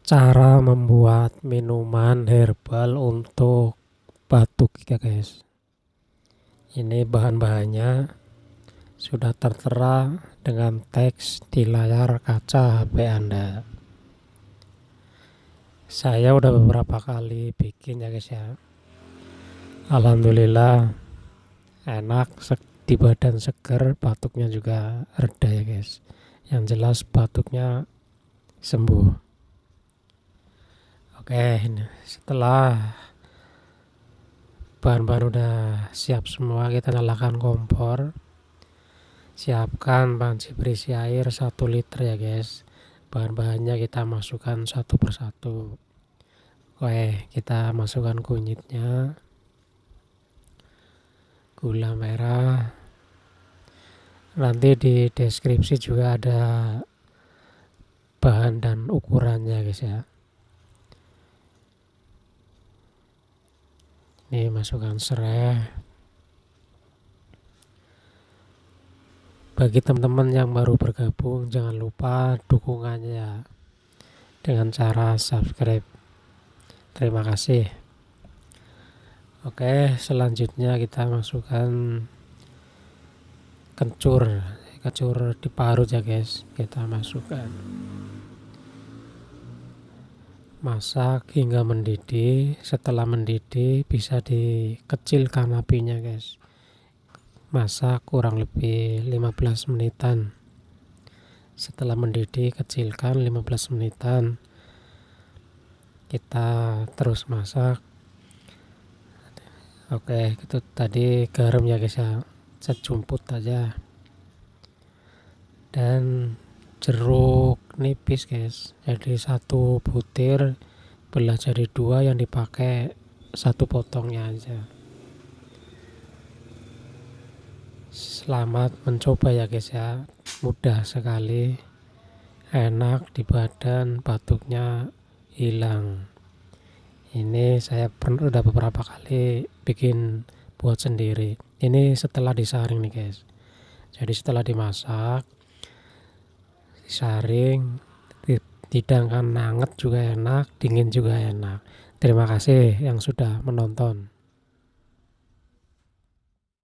Cara membuat minuman herbal untuk batuk ya guys. Ini bahan-bahannya sudah tertera dengan teks di layar kaca HP Anda. Saya udah beberapa kali bikin ya guys ya. Alhamdulillah enak, di badan seger, batuknya juga reda ya guys. Yang jelas batuknya sembuh. Oke, setelah bahan-bahan udah siap semua, kita nyalakan kompor. Siapkan panci berisi air 1 liter ya guys. Bahan-bahannya kita masukkan satu persatu. Oke, kita masukkan kunyitnya, gula merah. Nanti di deskripsi juga ada bahan dan ukurannya guys ya. Ini masukkan serai. Bagi teman-teman yang baru bergabung, jangan lupa dukungannya dengan cara subscribe. Terima kasih. Oke, selanjutnya kita masukkan kencur diparut ya guys. Kita masukkan. Masak hingga mendidih. Setelah mendidih bisa dikecilkan apinya guys. Masak kurang lebih 15 menitan. Setelah mendidih kecilkan 15 menitan. Kita terus masak. Oke, itu tadi garam ya guys ya, sejumput aja. Dan jeruk nipis guys, jadi 1 butir belah jadi 2, yang dipakai 1 potongnya aja. Selamat mencoba ya guys ya, mudah sekali, enak di badan, batuknya hilang. Ini saya udah beberapa kali bikin buat sendiri. Ini setelah disaring nih guys. Jadi setelah dimasak, disaring, dihidangkan hangat juga enak, dingin juga enak. Terima kasih yang sudah menonton.